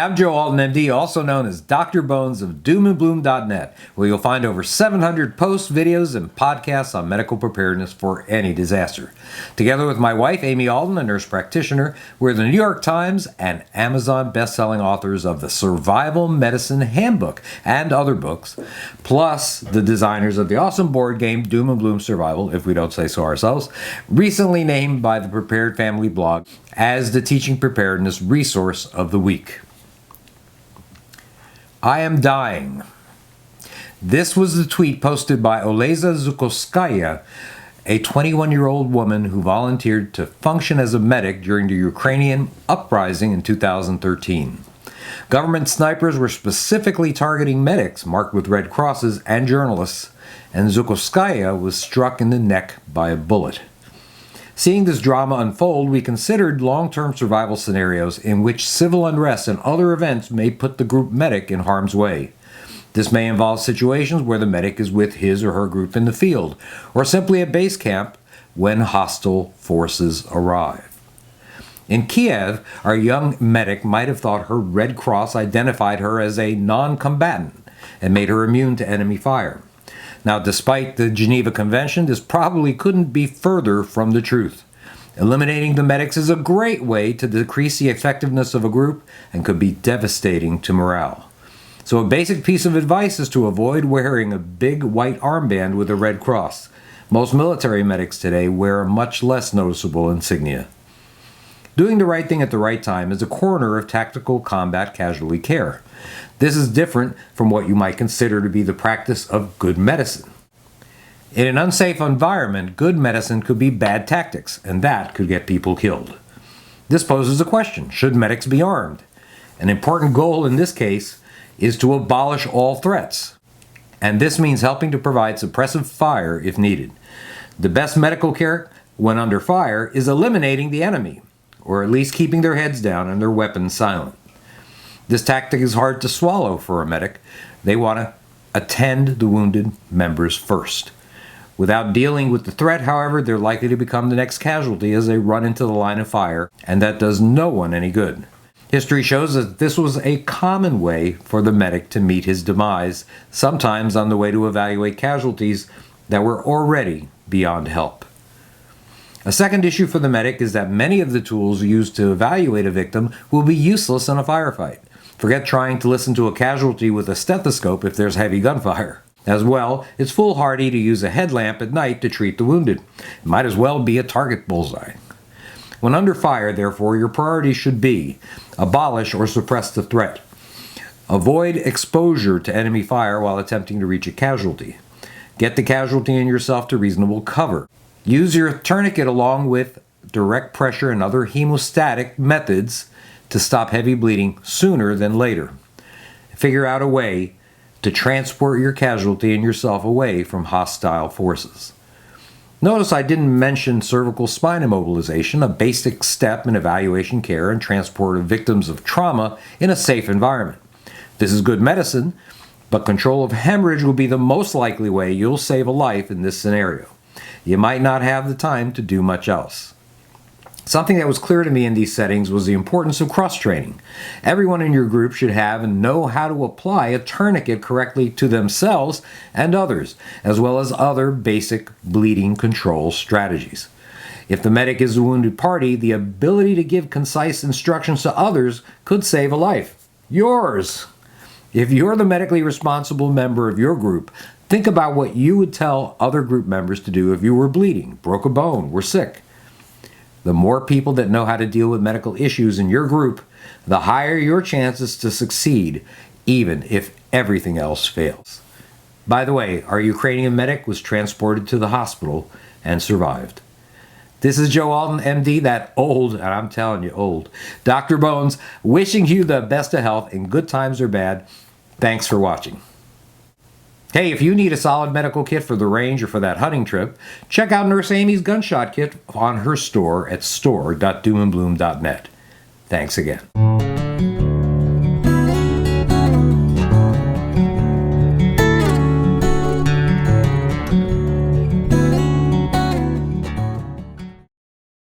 I'm Joe Alton, MD, also known as Dr. Bones of doomandbloom.net, where you'll find over 700 posts, videos, and podcasts on medical preparedness for any disaster. Together with my wife, Amy Alton, a nurse practitioner, we're the New York Times and Amazon best-selling authors of the Survival Medicine Handbook and other books, plus the designers of the awesome board game Doom and Bloom Survival, if we don't say so ourselves, recently named by the Prepared Family blog as the Teaching Preparedness Resource of the Week. I am dying. This was the tweet posted by Oleza Zhukovskaya, a 21-year-old woman who volunteered to function as a medic during the Ukrainian uprising in 2013. Government snipers were specifically targeting medics marked with red crosses and journalists, and Zhukovskaya was struck in the neck by a bullet. Seeing this drama unfold, we considered long-term survival scenarios in which civil unrest and other events may put the group medic in harm's way. This may involve situations where the medic is with his or her group in the field, or simply at base camp when hostile forces arrive. In Kiev, our young medic might have thought her Red Cross identified her as a non-combatant and made her immune to enemy fire. Now, despite the Geneva Convention, this probably couldn't be further from the truth. Eliminating the medics is a great way to decrease the effectiveness of a group and could be devastating to morale. So a basic piece of advice is to avoid wearing a big white armband with a red cross. Most military medics today wear a much less noticeable insignia. Doing the right thing at the right time is a corner of tactical combat casualty care. This is different from what you might consider to be the practice of good medicine. In an unsafe environment, good medicine could be bad tactics, and that could get people killed. This poses a question: should medics be armed? An important goal in this case is to abolish all threats, and this means helping to provide suppressive fire if needed. The best medical care when under fire is eliminating the enemy, or at least keeping their heads down and their weapons silent. This tactic is hard to swallow for a medic. They want to attend the wounded members first. Without dealing with the threat, however, they're likely to become the next casualty as they run into the line of fire, and that does no one any good. History shows that this was a common way for the medic to meet his demise, sometimes on the way to evaluate casualties that were already beyond help. A second issue for the medic is that many of the tools used to evaluate a victim will be useless in a firefight. Forget trying to listen to a casualty with a stethoscope if there's heavy gunfire. As well, it's foolhardy to use a headlamp at night to treat the wounded. It might as well be a target bullseye. When under fire, therefore, your priority should be abolish or suppress the threat. Avoid exposure to enemy fire while attempting to reach a casualty. Get the casualty and yourself to reasonable cover. Use your tourniquet along with direct pressure and other hemostatic methods to stop heavy bleeding sooner than later. Figure out a way to transport your casualty and yourself away from hostile forces. Notice I didn't mention cervical spine immobilization, a basic step in evaluation care and transport of victims of trauma in a safe environment. This is good medicine, but control of hemorrhage will be the most likely way you'll save a life in this scenario. You might not have the time to do much else. Something that was clear to me in these settings was the importance of cross-training. Everyone in your group should have and know how to apply a tourniquet correctly to themselves and others, as well as other basic bleeding control strategies. If the medic is the wounded party, the ability to give concise instructions to others could save a life. Yours! If you're the medically responsible member of your group, think about what you would tell other group members to do if you were bleeding, broke a bone, were sick. The more people that know how to deal with medical issues in your group, the higher your chances to succeed, even if everything else fails. By the way, our Ukrainian medic was transported to the hospital and survived. This is Joe Alton, MD, that old, and I'm telling you old, Dr. Bones, wishing you the best of health in good times or bad. Thanks for watching. Hey, if you need a solid medical kit for the range or for that hunting trip, check out Nurse Amy's gunshot kit on her store at store.doomandbloom.net. Thanks again.